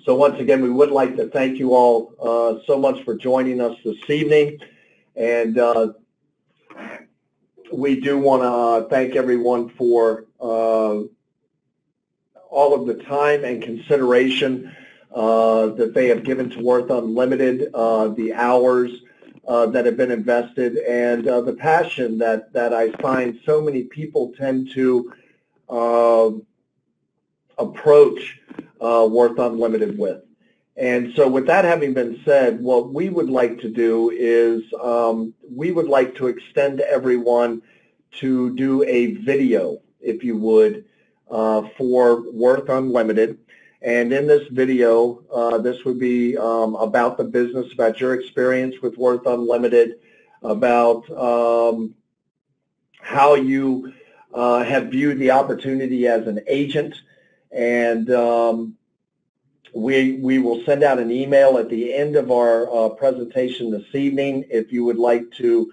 So once again, we would like to thank you all so much for joining us this evening. And we do want to thank everyone for all of the time and consideration that they have given to Worth Unlimited, the hours that have been invested, and the passion that I find so many people tend to approach Worth Unlimited with. And so with that having been said, what we would like to do is we would like to extend everyone to do a video, if you would, for Worth Unlimited. And in this video, this would be about the business, about your experience with Worth Unlimited, about how you have viewed the opportunity as an agent. And we will send out an email at the end of our presentation this evening. If you would like to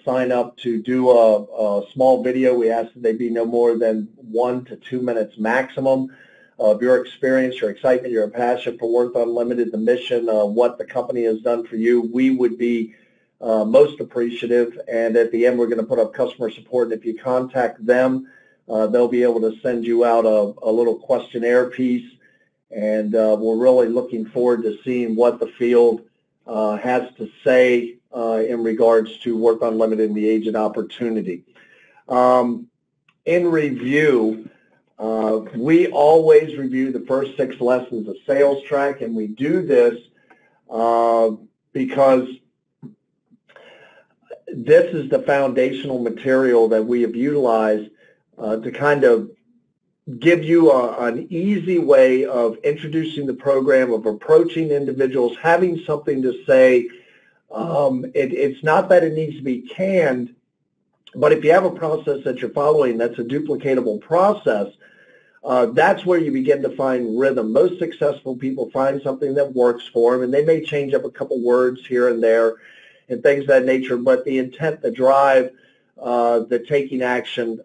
sign up to do a small video, we ask that they be no more than 1 to 2 minutes maximum of your experience, your excitement, your passion for Worth Unlimited, the mission, what the company has done for you. We would be most appreciative. And at the end, we're going to put up customer support. And if you contact them, they'll be able to send you out a little questionnaire piece. And we're really looking forward to seeing what the field has to say in regards to Worth Unlimited and the agent opportunity. In review, we always review the first 6 lessons of Sales Track, and we do this because this is the foundational material that we have utilized to kind of give you an easy way of introducing the program, of approaching individuals, having something to say. It's not that it needs to be canned, but if you have a process that you're following that's a duplicatable process, that's where you begin to find rhythm. Most successful people find something that works for them, and they may change up a couple words here and there and things of that nature, but the intent, the drive, the taking action,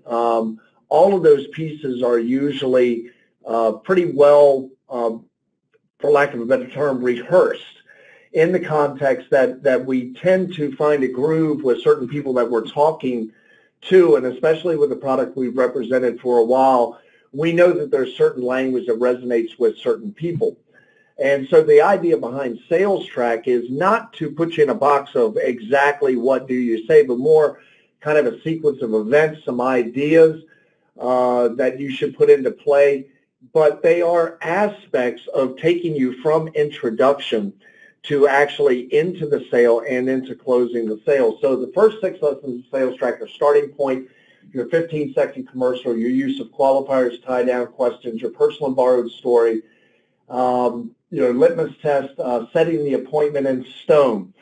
all of those pieces are usually pretty well, for lack of a better term, rehearsed in the context that we tend to find a groove with certain people that we're talking to, and especially with the product we've represented for a while, we know that there's certain language that resonates with certain people. And so the idea behind Sales Track is not to put you in a box of exactly what do you say, but more kind of a sequence of events, some ideas that you should put into play, but they are aspects of taking you from introduction to actually into the sale and into closing the sale. So the first 6 lessons of Sales Track are starting point, your 15-second commercial, your use of qualifiers, tie-down questions, your personal and borrowed story, your litmus test, setting the appointment in stone.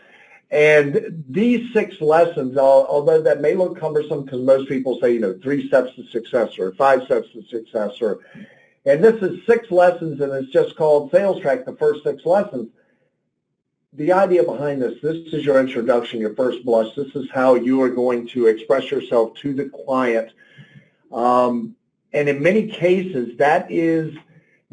And these 6 lessons, although that may look cumbersome because most people say, 3 steps to success or 5 steps to success, and this is 6 lessons and it's just called Sales Track, the first 6 lessons. The idea behind this is your introduction, your first blush. This is how you are going to express yourself to the client. And in many cases, that is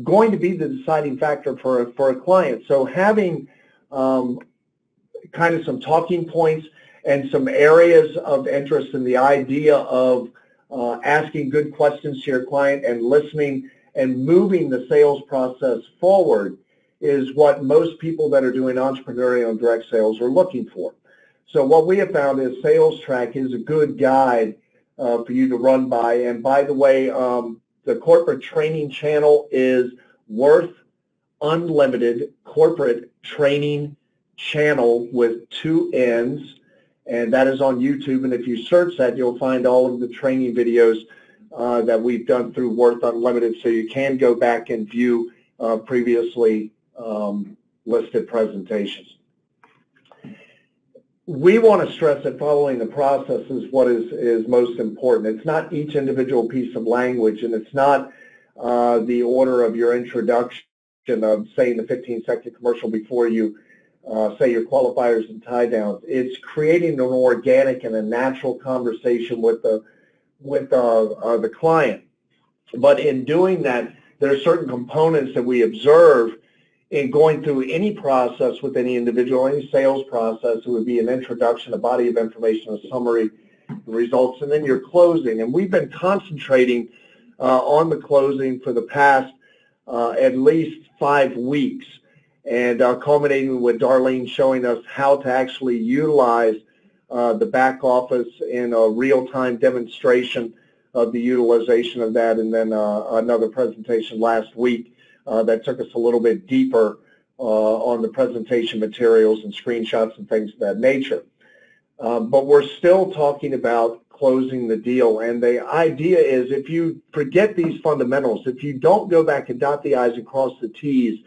going to be the deciding factor for a client. So having kind of some talking points and some areas of interest in the idea of asking good questions to your client and listening and moving the sales process forward is what most people that are doing entrepreneurial and direct sales are looking for. So what we have found is Sales Track is a good guide for you to run by. And by the way, the corporate training channel is Worth Unlimited Corporate Training Channel with 2 N's, and that is on YouTube. And if you search that, you'll find all of the training videos that we've done through Worth Unlimited, so you can go back and view previously listed presentations. We want to stress that following the process is what is most important. It's not each individual piece of language, and it's not the order of your introduction of saying the 15-second commercial before you say your qualifiers and tie downs. It's creating an organic and a natural conversation with the client. But in doing that, there are certain components that we observe in going through any process with any individual, any sales process. It would be an introduction, a body of information, a summary, results, and then your closing. And we've been concentrating on the closing for the past at least 5 weeks, and culminating with Darlene showing us how to actually utilize the back office in a real-time demonstration of the utilization of that, and then another presentation last week that took us a little bit deeper on the presentation materials and screenshots and things of that nature. But we're still talking about closing the deal, and the idea is if you forget these fundamentals, if you don't go back and dot the I's and cross the T's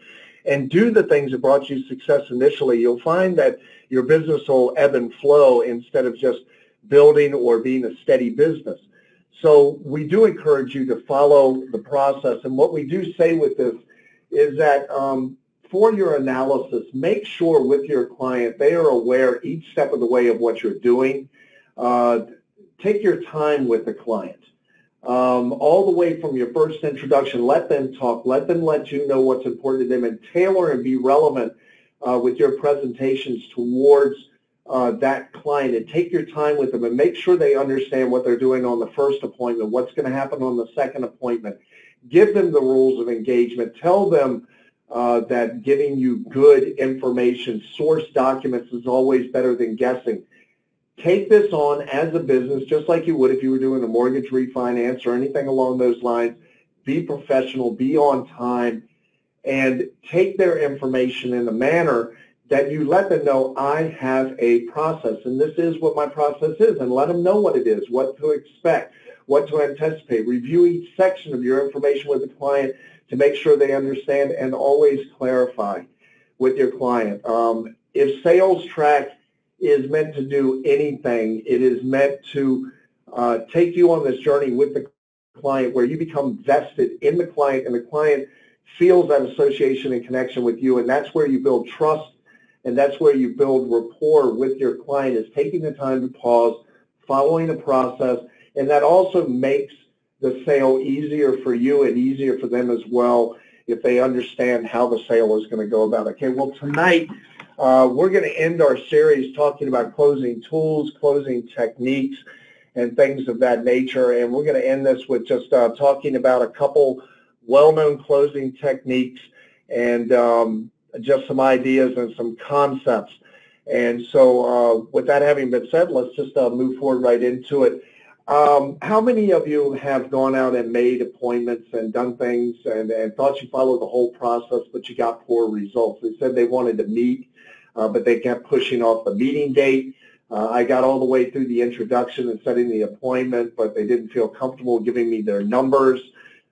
and do the things that brought you success initially, you'll find that your business will ebb and flow instead of just building or being a steady business. So we do encourage you to follow the process, and what we do say with this is that for your analysis, make sure with your client they are aware each step of the way of what you're doing. Take your time with the client. All the way from your first introduction, let them talk, let them let you know what's important to them, and tailor and be relevant with your presentations towards that client, and take your time with them and make sure they understand what they're doing on the first appointment, what's going to happen on the second appointment. Give them the rules of engagement. Tell them that giving you good information, source documents is always better than guessing. Take this on as a business just like you would if you were doing a mortgage refinance or anything along those lines. Be professional, be on time, and take their information in a manner that you let them know, I have a process, and this is what my process is, and let them know what it is, what to expect, what to anticipate. Review each section of your information with the client to make sure they understand, and always clarify with your client. If sales track is meant to do anything, it is meant to take you on this journey with the client where you become vested in the client, and the client feels that association and connection with you, and that's where you build trust, and that's where you build rapport with your client, is taking the time to pause, following the process, and that also makes the sale easier for you and easier for them as well if they understand how the sale is going to go about. Okay, well, tonight we're going to end our series talking about closing tools, closing techniques, and things of that nature, and we're going to end this with just talking about a couple well-known closing techniques and just some ideas and some concepts. And so with that having been said, let's just move forward right into it. How many of you have gone out and made appointments and done things and thought you followed the whole process, but you got poor results? They said they wanted to meet, but they kept pushing off the meeting date. I got all the way through the introduction and setting the appointment, but they didn't feel comfortable giving me their numbers.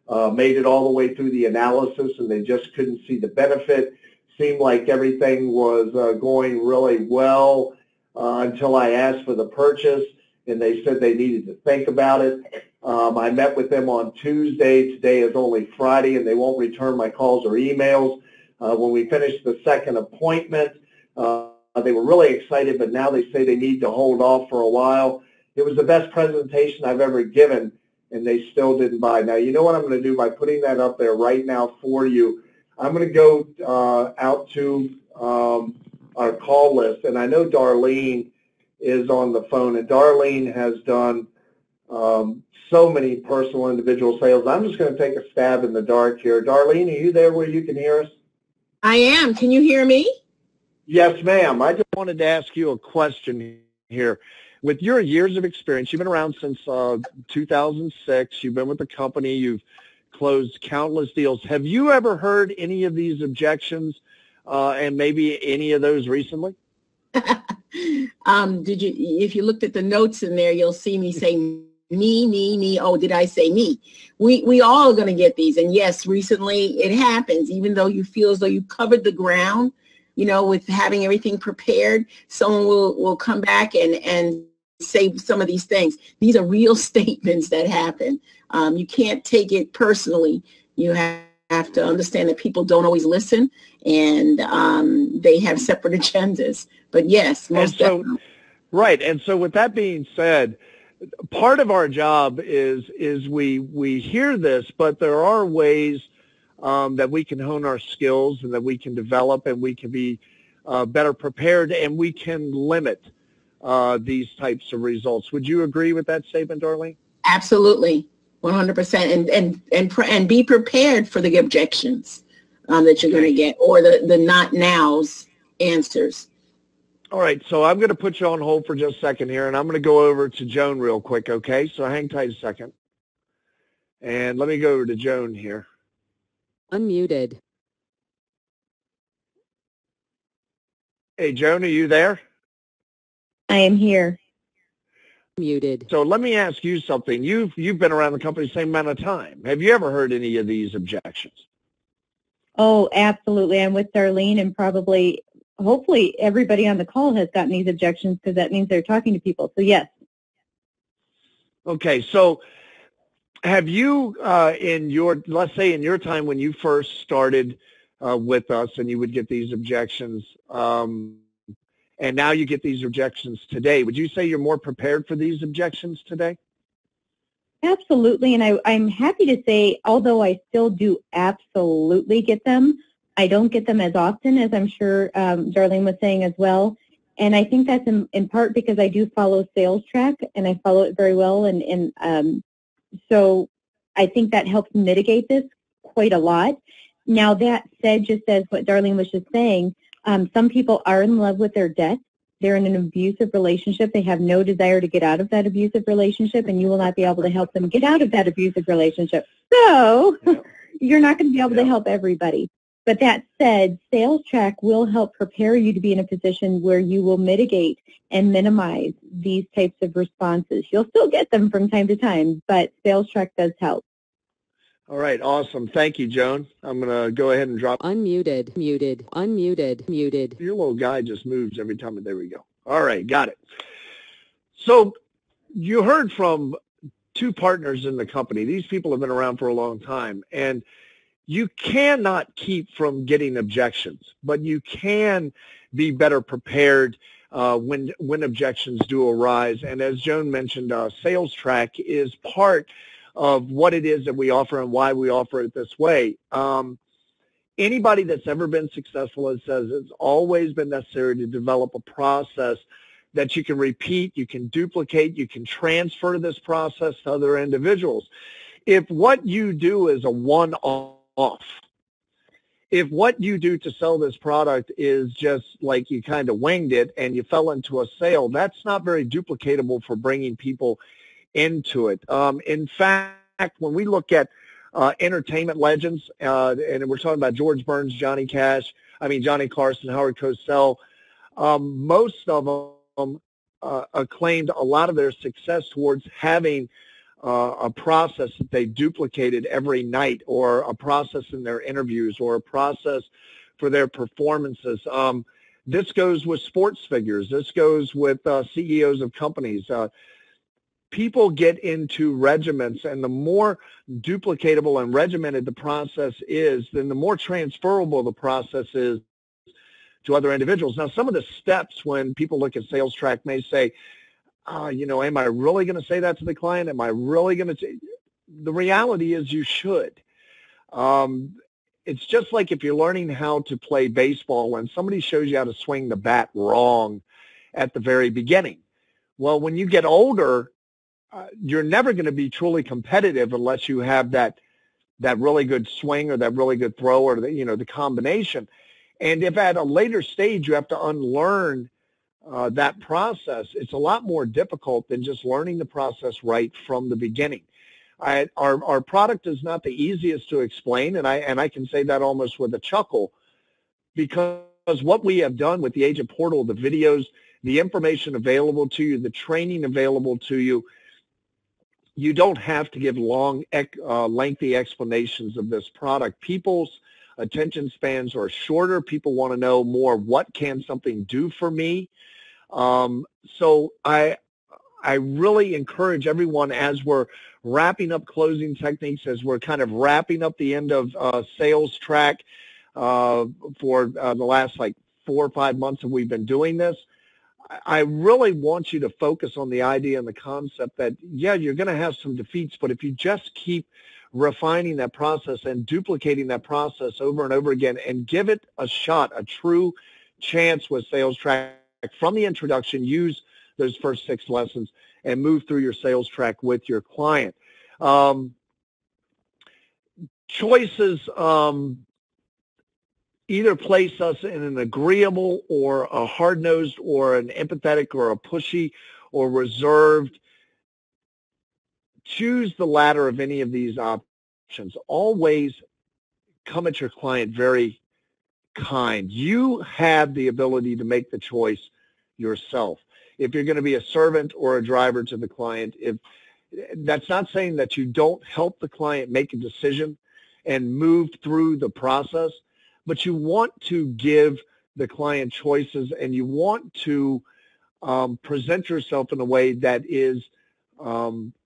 Made it all the way through the analysis, and they just couldn't see the benefit. Seemed like everything was going really well until I asked for the purchase, and they said they needed to think about it. I met with them on Tuesday. Today is only Friday, and they won't return my calls or emails. When we finished the second appointment, they were really excited, but now they say they need to hold off for a while. It was the best presentation I've ever given, and they still didn't buy. Now, you know what I'm going to do by putting that up there right now for you? I'm going to go out to our call list, and I know Darlene is on the phone, and Darlene has done so many personal individual sales. I'm just going to take a stab in the dark here. Darlene, are you there where you can hear us? I am. Can you hear me? Yes, ma'am. I just wanted to ask you a question here. With your years of experience, you've been around since 2006. You've been with the company. You've closed countless deals. Have you ever heard any of these objections and maybe any of those recently? If you looked at the notes in there, you'll see me say me. Oh, did I say me? We all are going to get these. And yes, recently it happens. Even though you feel as though you covered the ground, you know, with having everything prepared, someone will come back and say some of these things. These are real statements that happen. You can't take it personally. You have to understand that people don't always listen, and they have separate agendas. But yes, most definitely. Right. And so with that being said, part of our job is we hear this, but there are ways that we can hone our skills and that we can develop and we can be better prepared and we can limit these types of results. Would you agree with that statement, Darlene? Absolutely, 100%, and be prepared for the objections that you're going to get, or the not nows answers. All right, so I'm going to put you on hold for just a second here, and I'm going to go over to Joan real quick, okay? So hang tight a second. And let me go over to Joan here. Unmuted. Hey, Joan, are you there? I am here. Muted. So let me ask you something. You've been around the company the same amount of time. Have you ever heard any of these objections? Oh, absolutely. I'm with Darlene, and hopefully everybody on the call has gotten these objections, because that means they're talking to people. So yes. Okay, so have you, let's say in your time when you first started with us and you would get these objections, and now you get these objections today, would you say you're more prepared for these objections today? Absolutely, and I'm happy to say, although I still do absolutely get them, I don't get them as often as I'm sure Darlene was saying as well. And I think that's in part because I do follow Sales Track, and I follow it very well. And so I think that helps mitigate this quite a lot. Now, that said, just as what Darlene was just saying, some people are in love with their debt. They're in an abusive relationship. They have no desire to get out of that abusive relationship, and you will not be able to help them get out of that abusive relationship. So you're not going to be able to help everybody. But that said, Sales Track will help prepare you to be in a position where you will mitigate and minimize these types of responses. You'll still get them from time to time, but Sales Track does help. All right, awesome. Thank you, Joan. I'm going to go ahead and drop. Unmuted. Muted. Unmuted. Muted. Your little guy just moves every time. There we go. All right, got it. So you heard from two partners in the company. These people have been around for a long time, and you cannot keep from getting objections, but you can be better prepared when objections do arise. And as Joan mentioned, Sales Track is part of what it is that we offer and why we offer it this way. Anybody that's ever been successful says it's always been necessary to develop a process that you can repeat, you can duplicate, you can transfer this process to other individuals. If what you do is a one-off, if what you do to sell this product is just like you kind of winged it and you fell into a sale, that's not very duplicatable for bringing people into it. In fact, when we look at entertainment legends, and we're talking about George Burns, Johnny Carson, Howard Cosell, most of them acclaimed a lot of their success towards having a process that they duplicated every night, or a process in their interviews, or a process for their performances. This goes with sports figures. This goes with CEOs of companies. People get into regiments, and the more duplicatable and regimented the process is, then the more transferable the process is to other individuals. Now, some of the steps when people look at Sales Track may say, am I really going to say that to the client? Am I really going to say? The reality is you should. It's just like if you're learning how to play baseball and somebody shows you how to swing the bat wrong at the very beginning. Well, when you get older, you're never going to be truly competitive unless you have that really good swing or that really good throw, or the combination. And if at a later stage you have to unlearn that process, it's a lot more difficult than just learning the process right from the beginning. Our product is not the easiest to explain, and I can say that almost with a chuckle, because what we have done with the Agent Portal, the videos, the information available to you, the training available to you, you don't have to give long, lengthy explanations of this product. People's attention spans are shorter. People want to know more. What can something do for me? So I really encourage everyone, as we're wrapping up closing techniques, as we're kind of wrapping up the end of Sales Track for the last 4 or 5 months that we've been doing this, I really want you to focus on the idea and the concept that, yeah, you're going to have some defeats, but if you just keep refining that process and duplicating that process over and over again, and give it a shot, a true chance with Sales Track. From the introduction, use those first 6 lessons and move through your sales track with your client. Choices either place us in an agreeable or a hard-nosed or an empathetic or a pushy or reserved. Choose the latter of any of these options. Always come at your client very kind. You have the ability to make the choice yourself. If you're going to be a servant or a driver to the client, that's not saying that you don't help the client make a decision and move through the process, but you want to give the client choices, and you want to present yourself in a way that is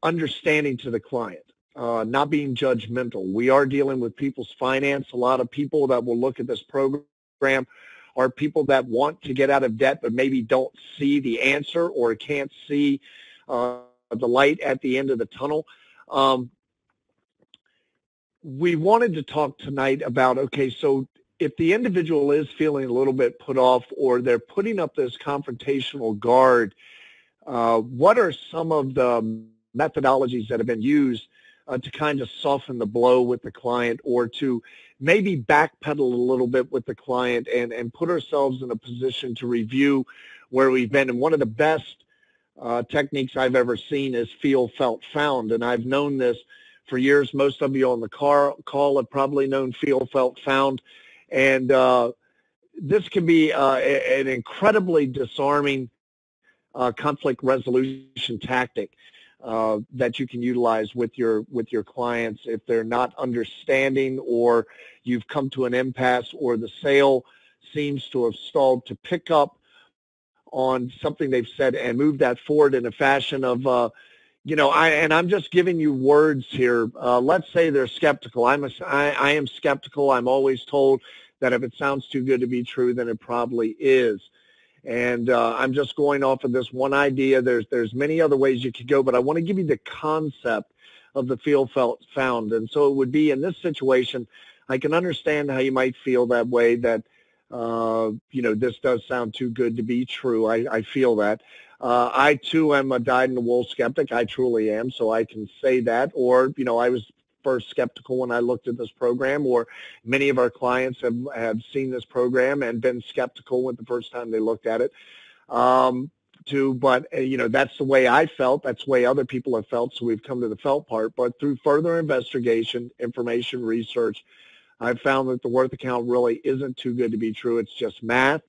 understanding to the client, not being judgmental. We are dealing with people's finance. A lot of people that will look at this program are people that want to get out of debt but maybe don't see the answer or can't see the light at the end of the tunnel. We wanted to talk tonight about, okay, so if the individual is feeling a little bit put off or they're putting up this confrontational guard, what are some of the methodologies that have been used to kind of soften the blow with the client, or to maybe backpedal a little bit with the client and put ourselves in a position to review where we've been? And one of the best techniques I've ever seen is feel, felt, found. And I've known this for years. Most of you on the call have probably known feel, felt, found. And this can be an incredibly disarming conflict resolution tactic that you can utilize with your clients if they're not understanding, or you've come to an impasse, or the sale seems to have stalled. To pick up on something they've said and move that forward in a fashion of, I'm just giving you words here. Let's say they're skeptical. I am skeptical. I'm always told that if it sounds too good to be true, then it probably is. And I'm just going off of this one idea. There's many other ways you could go, but I want to give you the concept of the feel, felt, found. And so it would be, in this situation, I can understand how you might feel that way, that, this does sound too good to be true. I feel that. I, too, am a dyed-in-the-wool skeptic. I truly am, so I can say that. Or, I was first skeptical when I looked at this program, or many of our clients have seen this program and been skeptical when the first time they looked at it. But that's the way I felt. That's the way other people have felt. So we've come to the felt part. But through further investigation, information, research, I've found that the Worth account really isn't too good to be true. It's just math,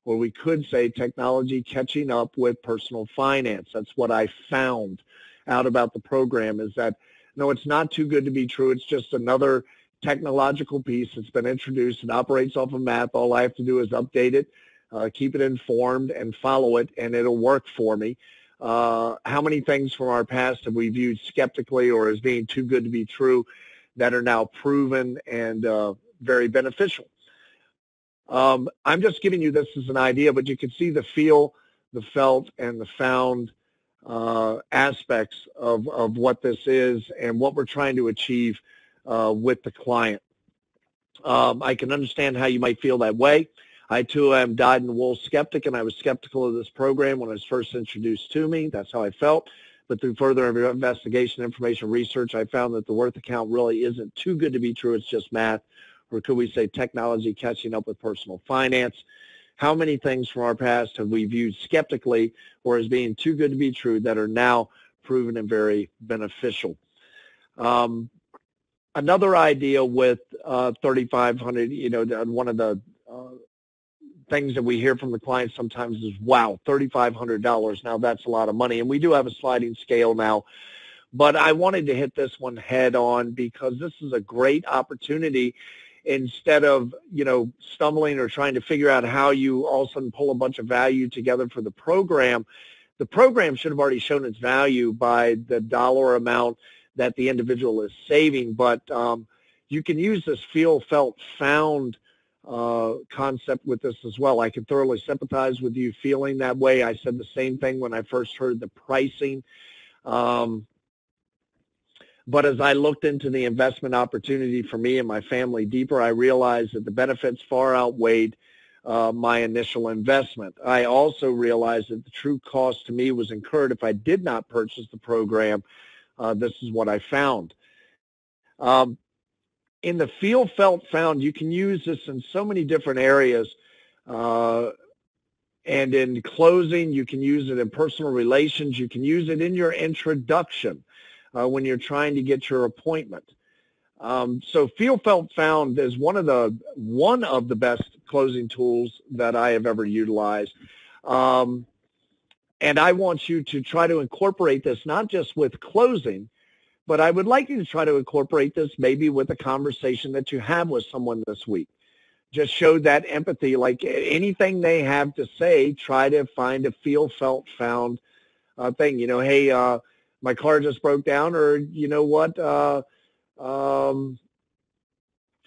or we could say technology catching up with personal finance. That's what I found out about the program, is that no, it's not too good to be true. It's just another technological piece that's been introduced and operates off of math. All I have to do is update it, keep it informed, and follow it, and it'll work for me. How many things from our past have we viewed skeptically or as being too good to be true that are now proven and very beneficial? I'm just giving you this as an idea, but you can see the feel, the felt, and the found aspects of what this is and what we're trying to achieve with the client. I can understand how you might feel that way. I, too, am dyed-in-the-wool skeptic, and I was skeptical of this program when it was first introduced to me. That's how I felt. But through further investigation, information, research, I found that the Worth account really isn't too good to be true. It's just math, or could we say technology catching up with personal finance. How many things from our past have we viewed skeptically or as being too good to be true that are now proven and very beneficial? Another idea with 3,500, one of the things that we hear from the clients sometimes is, wow, $3,500, now that's a lot of money. And we do have a sliding scale now. But I wanted to hit this one head on because this is a great opportunity. Instead of, stumbling or trying to figure out how you all of a sudden pull a bunch of value together for the program should have already shown its value by the dollar amount that the individual is saving. But you can use this feel, felt, found concept with this as well. I can thoroughly sympathize with you feeling that way. I said the same thing when I first heard the pricing. But as I looked into the investment opportunity for me and my family deeper, I realized that the benefits far outweighed my initial investment. I also realized that the true cost to me was incurred if I did not purchase the program. This is what I found. In the feel, felt, found, you can use this in so many different areas. And in closing, you can use it in personal relations. You can use it in your introduction when you're trying to get your appointment. So feel, felt, found is one of the best closing tools that I have ever utilized. And I want you to try to incorporate this not just with closing, but I would like you to try to incorporate this maybe with a conversation that you have with someone this week. Just show that empathy, like anything they have to say, try to find a feel, felt, found thing. You know, hey, my car just broke down, or you know what,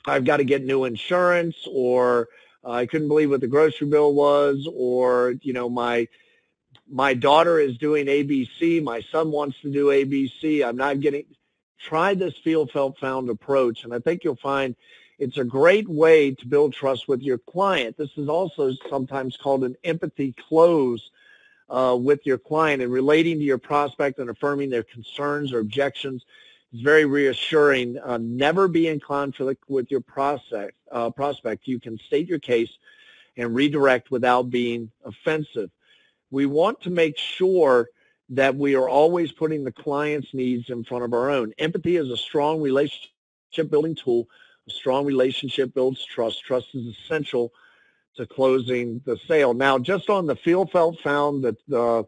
I've got to get new insurance, or I couldn't believe what the grocery bill was, or, you know, my daughter is doing ABC, my son wants to do ABC, I'm not getting. Try this feel, felt, found approach, and I think you'll find it's a great way to build trust with your client. This is also sometimes called an empathy close with your client, and relating to your prospect and affirming their concerns or objections is very reassuring. Never be in conflict with your prospect. You can state your case and redirect without being offensive. We want to make sure that we are always putting the client's needs in front of our own. Empathy is a strong relationship building tool. A strong relationship builds trust. Trust is essential to closing the sale. Now, just on the feel, felt, found, the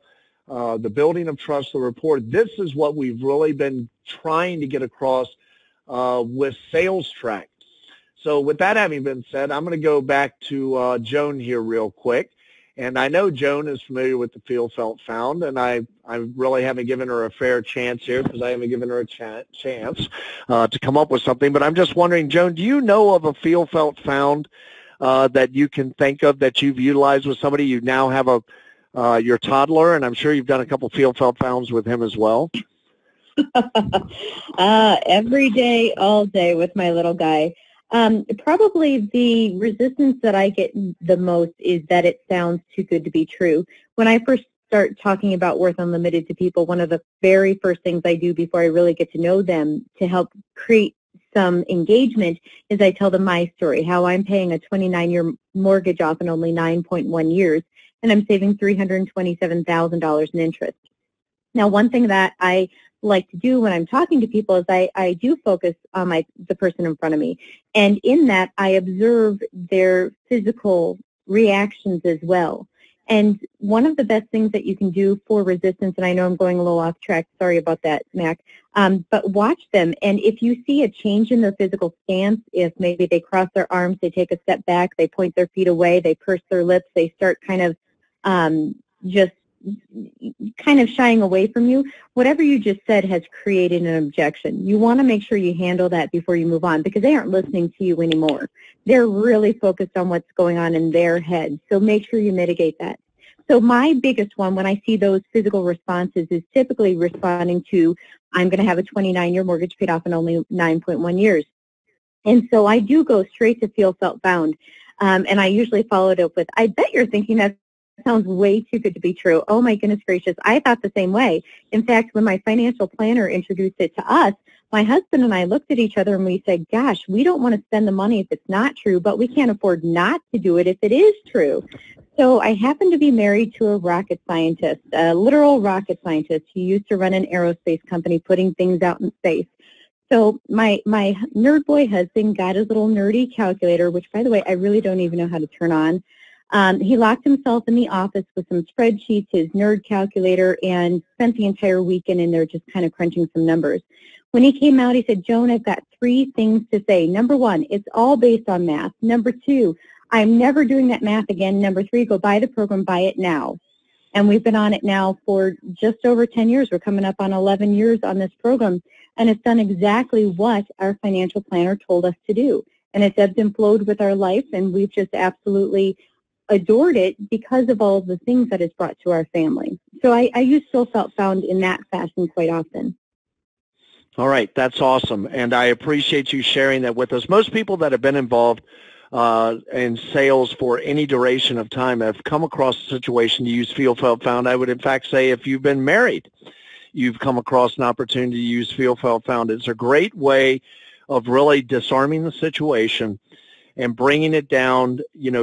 building of trust, the rapport, this is what we've really been trying to get across with Sales Track. So with that having been said, I'm going to go back to Joan here real quick. And I know Joan is familiar with the feel, felt, found, and I really haven't given her a fair chance here because I haven't given her a chance to come up with something. But I'm just wondering, Joan, do you know of a feel, felt, found that you can think of that you've utilized with somebody? You now have your toddler, and I'm sure you've done a couple feel, felt, founds with him as well. Every day, all day with my little guy. Probably the resistance that I get the most is that it sounds too good to be true. When I first start talking about Worth Unlimited to people, one of the very first things I do before I really get to know them to help create some engagement is I tell them my story, how I'm paying a 29-year mortgage off in only 9.1 years, and I'm saving $327,000 in interest. Now, one thing that I like to do when I'm talking to people is I do focus on the person in front of me. And in that, I observe their physical reactions as well. And one of the best things that you can do for resistance, and I know I'm going a little off track, sorry about that, Mac, but watch them. And if you see a change in their physical stance, if maybe they cross their arms, they take a step back, they point their feet away, they purse their lips, they start kind of just kind of shying away from you, whatever you just said has created an objection. You want to make sure you handle that before you move on because they aren't listening to you anymore. They're really focused on what's going on in their head. So make sure you mitigate that. So my biggest one when I see those physical responses is typically responding to, I'm going to have a 29-year mortgage paid off in only 9.1 years. And so I do go straight to feel, felt, found. And I usually follow it up with, I bet you're thinking that sounds way too good to be true. Oh, my goodness gracious. I thought the same way. In fact, when my financial planner introduced it to us, my husband and I looked at each other and we said, gosh, we don't want to spend the money if it's not true, but we can't afford not to do it if it is true. So I happen to be married to a rocket scientist, a literal rocket scientist. He used to run an aerospace company putting things out in space. So my nerd boy husband got his little nerdy calculator, which, by the way, I really don't even know how to turn on. He locked himself in the office with some spreadsheets, his nerd calculator, and spent the entire weekend in there just kind of crunching some numbers. When he came out, he said, Joan, I've got 3 things to say. Number 1, it's all based on math. Number 2, I'm never doing that math again. Number 3, go buy the program, buy it now. And we've been on it now for just over 10 years. We're coming up on 11 years on this program, and it's done exactly what our financial planner told us to do. And it's ebbed and flowed with our life, and we've just absolutely adored it because of all of the things that it's brought to our family. So I use feel, felt, found in that fashion quite often. All right, that's awesome, and I appreciate you sharing that with us. Most people that have been involved in sales for any duration of time have come across a situation to use Feel, Felt, Found. I would in fact say if you've been married, you've come across an opportunity to use Feel, Felt, Found. It's a great way of really disarming the situation and bringing it down,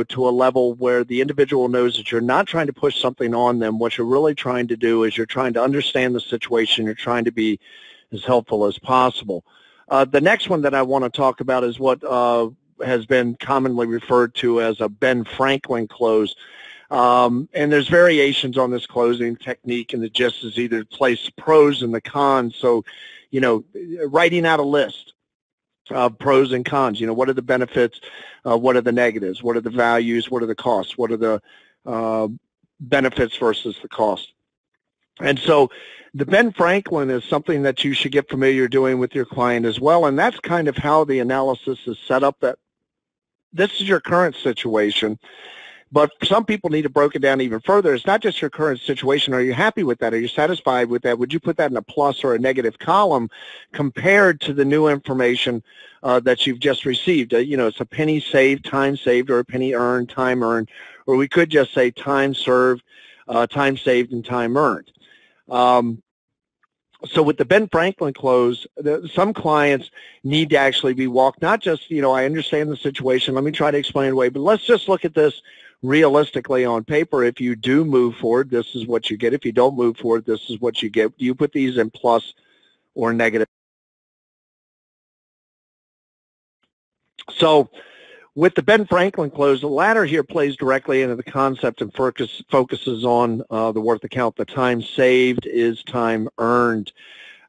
to a level where the individual knows that you're not trying to push something on them. What you're really trying to do is you're trying to understand the situation. You're trying to be as helpful as possible. The next one that I want to talk about is what has been commonly referred to as a Ben Franklin close. And there's variations on this closing technique, and it just is either place pros and the cons. So, writing out a list of pros and cons. What are the benefits? What are the negatives? What are the values? What are the costs? What are the benefits versus the cost? And so the Ben Franklin is something that you should get familiar doing with your client as well, and that's kind of how the analysis is set up, that this is your current situation, but some people need to break it down even further. It's not just your current situation. Are you happy with that? Are you satisfied with that? Would you put that in a plus or a negative column compared to the new information that you've just received? It's a penny saved, time saved, or a penny earned, time earned, or we could just say time served, time saved, and time earned. So with the Ben Franklin close, some clients need to actually be walked, not just, I understand the situation, let me try to explain it away, but let's just look at this realistically on paper. If you do move forward, this is what you get. If you don't move forward, this is what you get. Do you put these in plus or negative? So with the Ben Franklin close, the latter here plays directly into the concept and focuses on the worth account. The time saved is time earned,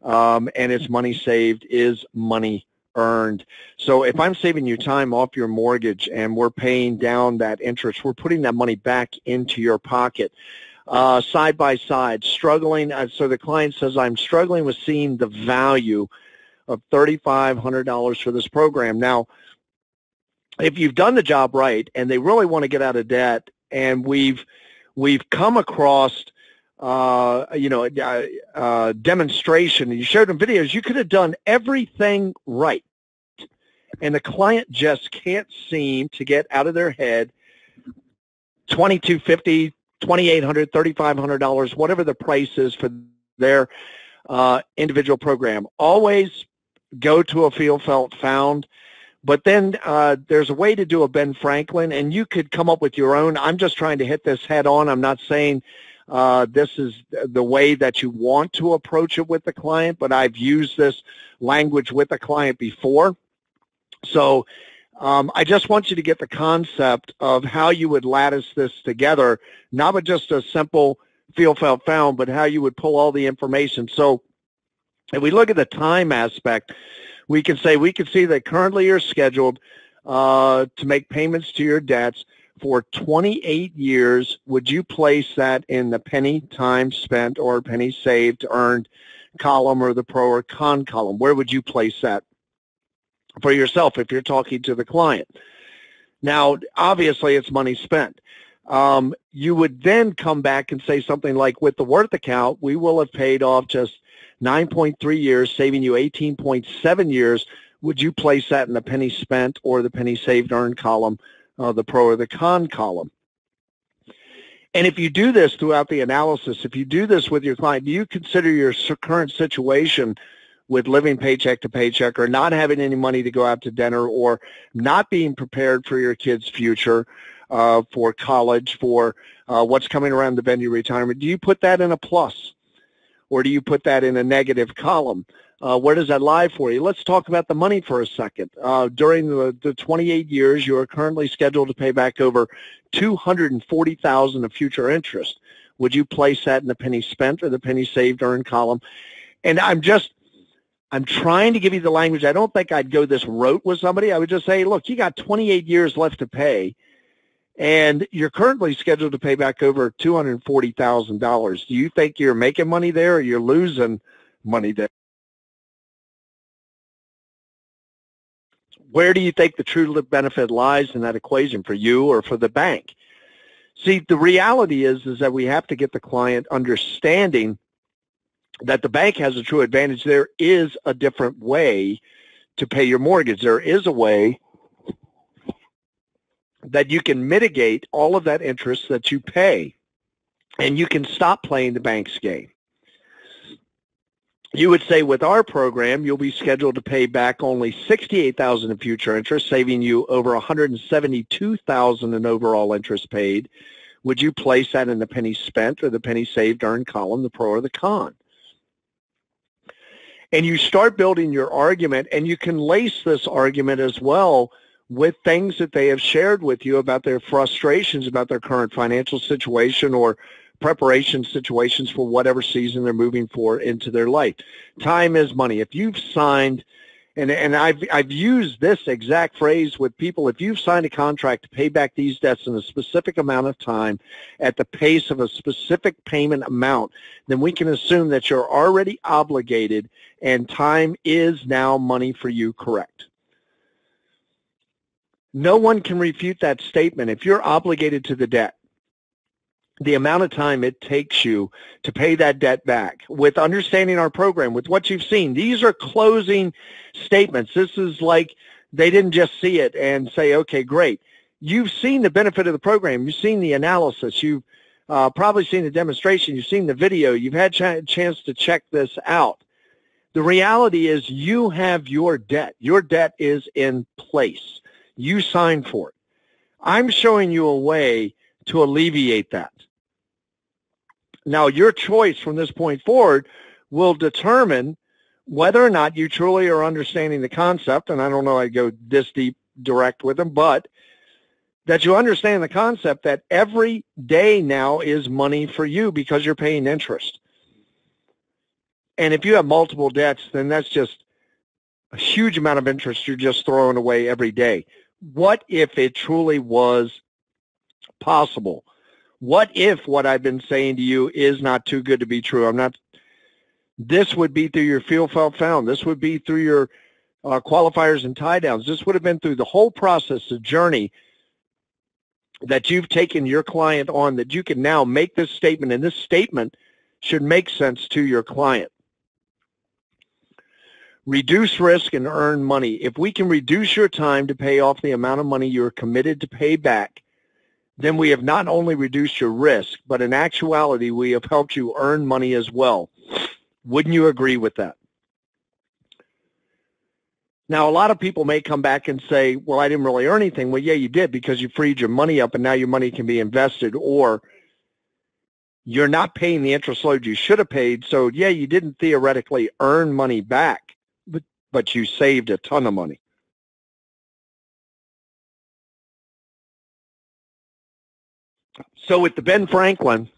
and it's money saved is money earned. So if I'm saving you time off your mortgage and we're paying down that interest, we're putting that money back into your pocket. Side by side, struggling. So the client says, I'm struggling with seeing the value of $3,500 for this program. Now, if you've done the job right and they really want to get out of debt, and we've come across demonstration, and you showed them videos, you could have done everything right, and the client just can't seem to get out of their head $2,250, $2,800, $3,500, whatever the price is for their individual program. Always go to a Feel, Felt, Found. But then there's a way to do a Ben Franklin, and you could come up with your own. I'm just trying to hit this head on. I'm not saying this is the way that you want to approach it with the client, but I've used this language with the client before. So I just want you to get the concept of how you would lattice this together, not with just a simple Feel, Felt, Found, but how you would pull all the information. So if we look at the time aspect, we can see that currently you're scheduled to make payments to your debts for 28 years. Would you place that in the penny time spent or penny saved, earned column, or the pro or con column? Where would you place that for yourself if you're talking to the client? Now, obviously, it's money spent. You would then come back and say something like, with the worth account, we will have paid off just 9.3 years, saving you 18.7 years. Would you place that in the penny spent or the penny saved, earned column, the pro or the con column? And if you do this throughout the analysis, if you do this with your client, do you consider your current situation with living paycheck to paycheck, or not having any money to go out to dinner, or not being prepared for your kid's future, for college, for what's coming around the bend of your retirement, do you put that in a plus? Or do you put that in a negative column? Where does that lie for you? Let's talk about the money for a second. During the 28 years, you are currently scheduled to pay back over $240,000 of future interest. Would you place that in the penny spent or the penny saved, earned column? And I'm trying to give you the language. I don't think I'd go this rote with somebody. I would just say, look, you got 28 years left to pay, and you're currently scheduled to pay back over $240,000. Do you think you're making money there, or you're losing money there? Where do you think the true benefit lies in that equation for you or for the bank? See, the reality is that we have to get the client understanding that the bank has a true advantage. There is a different way to pay your mortgage. There is a way that you can mitigate all of that interest that you pay, and you can stop playing the bank's game. You would say with our program, you'll be scheduled to pay back only $68,000 in future interest, saving you over $172,000 in overall interest paid. Would you place that in the penny spent or the penny saved earned column, the pro or the con? And you start building your argument, and you can lace this argument as well with things that they have shared with you about their frustrations about their current financial situation or preparation situations for whatever season they're moving for into their life. Time is money. If you've signed, and I've used this exact phrase with people, if you've signed a contract to pay back these debts in a specific amount of time at the pace of a specific payment amount, then we can assume that you're already obligated and time is now money for you, correct? No one can refute that statement. If you're obligated to the debt, the amount of time it takes you to pay that debt back, with understanding our program, with what you've seen, these are closing statements. This is like they didn't just see it and say, okay, great. You've seen the benefit of the program. You've seen the analysis. You've probably seen the demonstration. You've seen the video. You've had a chance to check this out. The reality is you have your debt. Your debt is in place. You signed for it. I'm showing you a way to alleviate that. Now, your choice from this point forward will determine whether or not you truly are understanding the concept, and I don't know I'd go this deep direct with them, but that you understand the concept that every day now is money for you because you're paying interest. And if you have multiple debts, then that's just a huge amount of interest you're just throwing away every day. What if it truly was possible? What if what I've been saying to you is not too good to be true? This would be through your feel, felt, found. This would be through your qualifiers and tie downs. This would have been through the whole process, the journey that you've taken your client on, that you can now make this statement, and this statement should make sense to your client. Reduce risk and earn money. If we can reduce your time to pay off the amount of money you're committed to pay back, then we have not only reduced your risk, but in actuality, we have helped you earn money as well. Wouldn't you agree with that? Now, a lot of people may come back and say, well, I didn't really earn anything. Well, yeah, you did, because you freed your money up and now your money can be invested, or you're not paying the interest load you should have paid. So, yeah, you didn't theoretically earn money back, but you saved a ton of money. So with the Ben Franklin,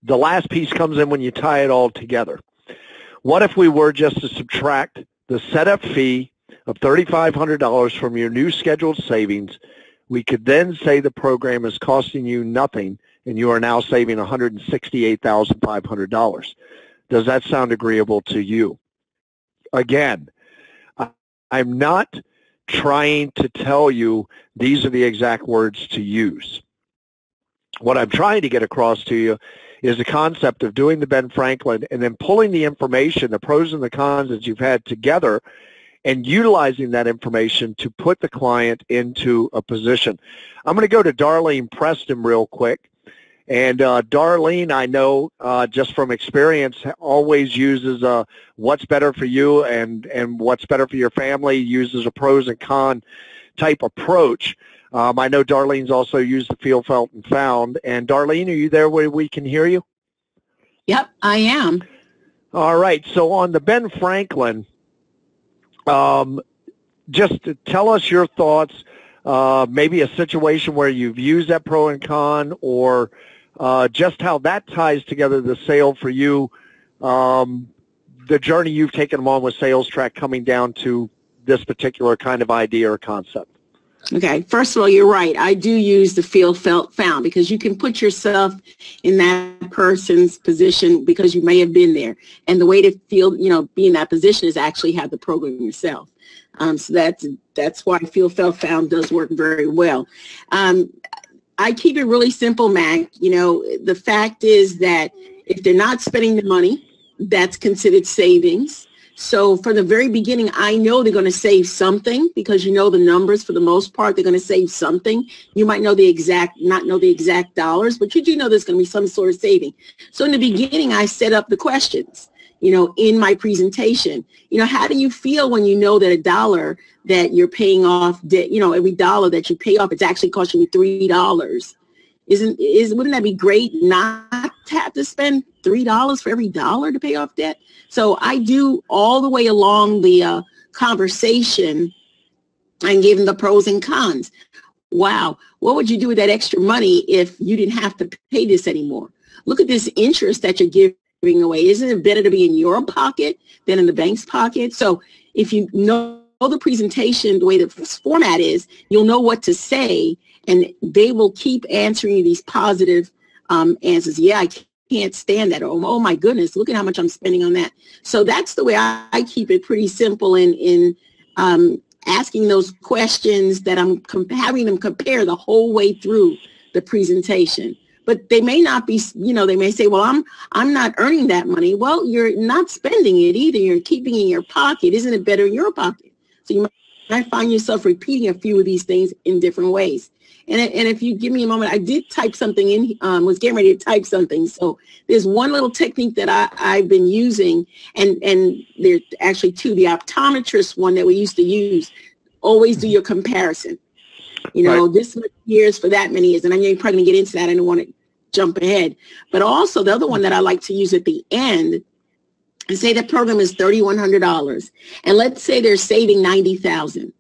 the last piece comes in when you tie it all together. What if we were just to subtract the setup fee of $3,500 from your new scheduled savings? We could then say the program is costing you nothing, and you are now saving $168,500. Does that sound agreeable to you? Again, I'm not trying to tell you these are the exact words to use. What I'm trying to get across to you is the concept of doing the Ben Franklin and then pulling the information, the pros and the cons that you've had together, and utilizing that information to put the client into a position. I'm going to go to Darlene Preston real quick. And Darlene, I know just from experience, always uses what's better for you and what's better for your family, uses a pros and cons type approach. I know Darlene's also used the feel, felt, and found. And Darlene, are you there where we can hear you? Yep, I am. All right. So on the Ben Franklin, just to tell us your thoughts, maybe a situation where you've used that pro and con, or just how that ties together the sale for you, the journey you've taken them on with Sales Track coming down to this particular kind of idea or concept. Okay, first of all, you're right. I do use the feel, felt, found, because you can put yourself in that person's position because you may have been there. And the way to feel, be in that position is actually have the program yourself. So that's why feel, felt, found does work very well. I keep it really simple, Mac. The fact is that if they're not spending the money, that's considered savings. So from the very beginning, I know they're going to save something because you know the numbers for the most part, they're going to save something. You might know not know the exact dollars, but you do know there's going to be some sort of saving. So in the beginning, I set up the questions, in my presentation. How do you feel when you know that a dollar that you're paying off debt, every dollar that you pay off, it's actually costing you $3? Wouldn't that be great not to have to spend $3 for every dollar to pay off debt? So I do all the way along the conversation and give them the pros and cons. Wow, what would you do with that extra money if you didn't have to pay this anymore? Look at this interest that you're giving away. Isn't it better to be in your pocket than in the bank's pocket? So if you know the presentation, the way the format is, you'll know what to say, and they will keep answering you these positive answers. Yeah, I can't stand that. Oh my goodness, look at how much I'm spending on that. So that's the way I keep it pretty simple in asking those questions that I'm having them compare the whole way through the presentation. But they may not be, they may say, well, I'm not earning that money. Well, you're not spending it either. You're keeping it in your pocket. Isn't it better in your pocket? So you might find yourself repeating a few of these things in different ways. And if you give me a moment, I did type something in, was getting ready to type something. So there's one little technique that I've been using, and there's actually two. The optometrist one that we used to use, always do your comparison. Right. This many years for that many years. And I know you're probably going to get into that. I don't want to jump ahead. But also the other one that I like to use at the end, and say that program is $3,100. And let's say they're saving $90,000.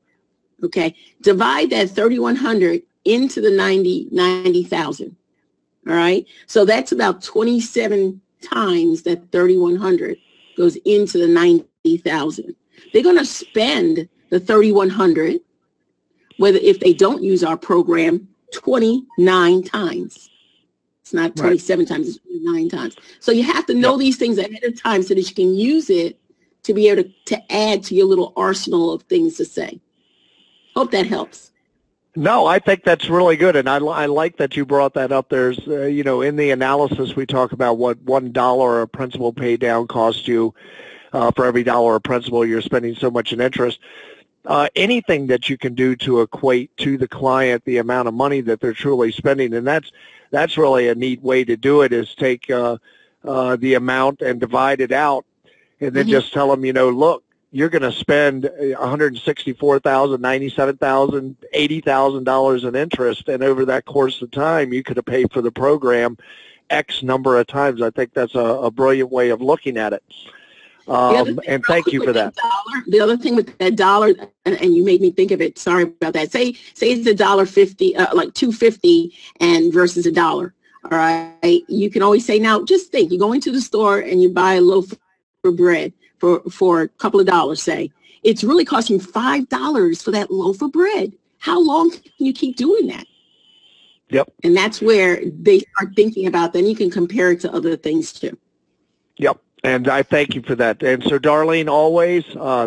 Okay. Divide that $3,100 into the 90,000. All right. So that's about 27 times that 3,100 goes into the 90,000. They're going to spend the 3,100, whether if they don't use our program, 29 times. It's not 27 times, it's 29 times. So you have to know these things ahead of time so that you can use it to be able to add to your little arsenal of things to say. Hope that helps. No, I think that's really good, and I like that you brought that up. There's, in the analysis we talk about what $1 of principal pay down costs you for every dollar of principal you're spending so much in interest. Anything that you can do to equate to the client the amount of money that they're truly spending, and that's really a neat way to do it, is take the amount and divide it out, and then just tell them, look, you're going to spend $164,000, $97,000, $80,000 in interest, and over that course of time, you could have paid for the program X number of times. I think that's a brilliant way of looking at it. And thank you for that. The other thing with that dollar, and you made me think of it. Sorry about that. Say it's $1.50, like $2.50, and versus $1. All right. You can always say, now just think, you go into the store and you buy a loaf of bread for a couple of dollars, say. It's really costing $5 for that loaf of bread. How long can you keep doing that? Yep. And that's where they start thinking about, then you can compare it to other things too. Yep. And I thank you for that. And so, Darlene, always,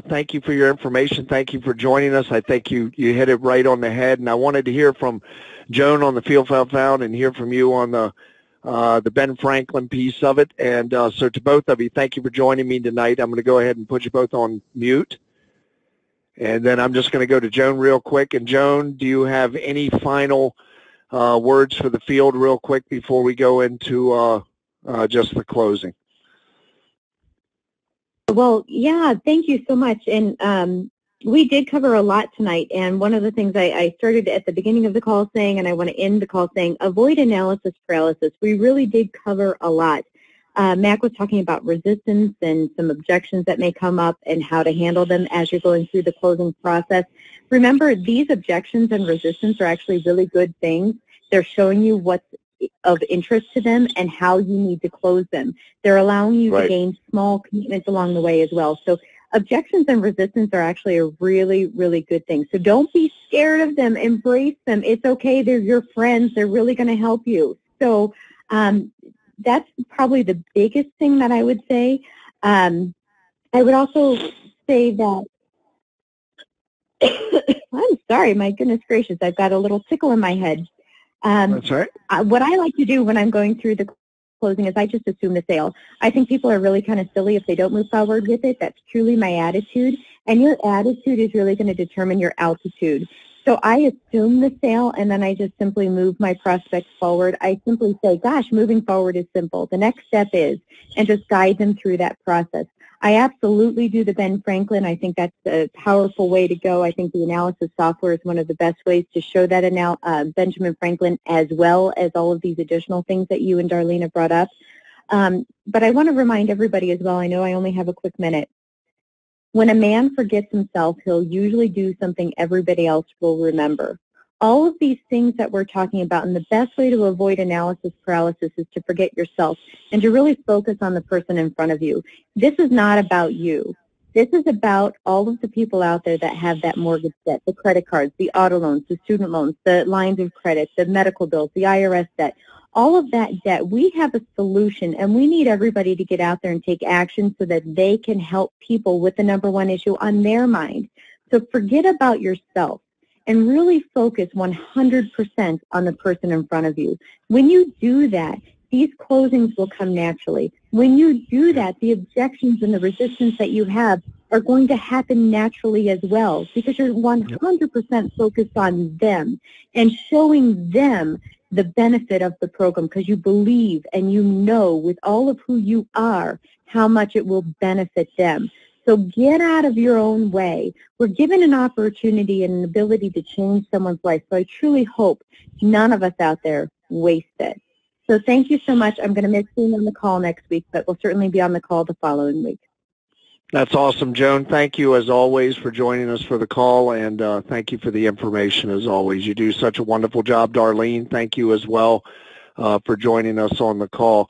thank you for your information. Thank you for joining us. I think you hit it right on the head. And I wanted to hear from Joan on the Field Found and hear from you on the Ben Franklin piece of it. And so to both of you, thank you for joining me tonight. I'm going to go ahead and put you both on mute. And then I'm just going to go to Joan real quick. And Joan, do you have any final words for the field real quick before we go into just the closing? Well, yeah, thank you so much. And we did cover a lot tonight. And one of the things I started at the beginning of the call saying, and I want to end the call saying, avoid analysis paralysis. We really did cover a lot. Mac was talking about resistance and some objections that may come up and how to handle them as you're going through the closing process. Remember, these objections and resistance are actually really good things. They're showing you what's of interest to them and how you need to close them. They're allowing you to gain small commitments along the way as well. So objections and resistance are actually a really, really good thing. So don't be scared of them. Embrace them. It's okay. They're your friends. They're really going to help you. So that's probably the biggest thing that I would say. I would also say that I'm sorry, my goodness gracious, I've got a little tickle in my head. That's right. What I like to do when I'm going through the closing is I just assume the sale. I think people are really kind of silly if they don't move forward with it. That's truly my attitude. And your attitude is really going to determine your altitude. So I assume the sale, and then I just simply move my prospects forward. I simply say, gosh, moving forward is simple. The next step is, and just guide them through that process. I absolutely do the Ben Franklin. I think that's a powerful way to go. I think the analysis software is one of the best ways to show that Benjamin Franklin, as well as all of these additional things that you and Darlene have brought up. But I want to remind everybody as well, I know I only have a quick minute. When a man forgets himself, he'll usually do something everybody else will remember. All of these things that we're talking about, and the best way to avoid analysis paralysis is to forget yourself and to really focus on the person in front of you. This is not about you. This is about all of the people out there that have that mortgage debt, the credit cards, the auto loans, the student loans, the lines of credit, the medical bills, the IRS debt. All of that debt, we have a solution, and we need everybody to get out there and take action so that they can help people with the number one issue on their mind. So forget about yourself and really focus 100% on the person in front of you. When you do that, these closings will come naturally. When you do that, the objections and the resistance that you have are going to happen naturally as well, because you're 100% focused on them and showing them the benefit of the program, because you believe and you know with all of who you are how much it will benefit them. So get out of your own way. We're given an opportunity and an ability to change someone's life. So I truly hope none of us out there waste it. So thank you so much. I'm going to miss being on the call next week, but we'll certainly be on the call the following week. That's awesome, Joan. Thank you, as always, for joining us for the call, and thank you for the information, as always. You do such a wonderful job, Darlene. Thank you as well for joining us on the call.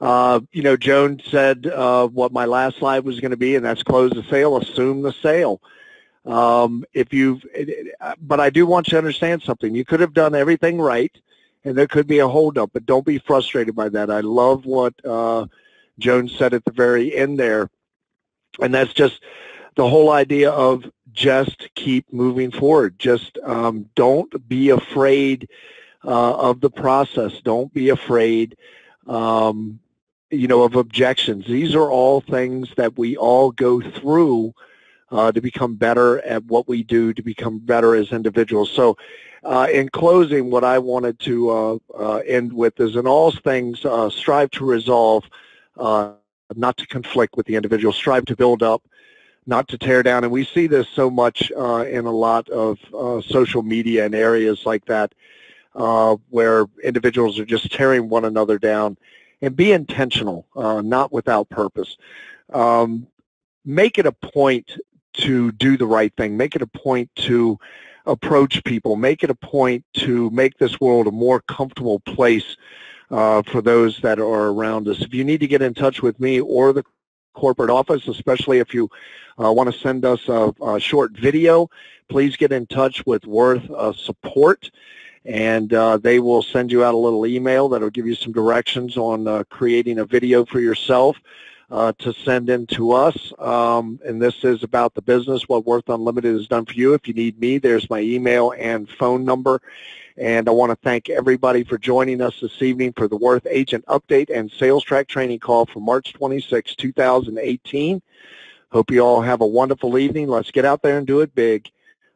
Joan said what my last slide was going to be, and that's close the sale, assume the sale. But I do want you to understand something. You could have done everything right, and there could be a holdup, but don't be frustrated by that. I love what Joan said at the very end there. And that's just the whole idea of just keep moving forward. Just don't be afraid of the process. Don't be afraid, of objections. These are all things that we all go through to become better at what we do, to become better as individuals. So in closing, what I wanted to end with is, in all things, strive to resolve, not to conflict with the individual, strive to build up, not to tear down. And we see this so much in a lot of social media and areas like that, where individuals are just tearing one another down. And be intentional, not without purpose. Make it a point to do the right thing. Make it a point to approach people. Make it a point to make this world a more comfortable place for those that are around us. If you need to get in touch with me or the corporate office, especially if you want to send us a short video, please get in touch with Worth Support, and they will send you out a little email that will give you some directions on creating a video for yourself to send in to us. And this is about the business, what Worth Unlimited has done for you. If you need me, there's my email and phone number. And I want to thank everybody for joining us this evening for the Worth Agent Update and Sales Track Training Call for March 26, 2018. Hope you all have a wonderful evening. Let's get out there and do it big.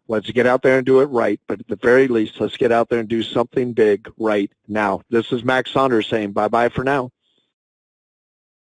Let's get out there and do it right. But at the very least, let's get out there and do something big right now. This is Max Saunders saying bye-bye for now.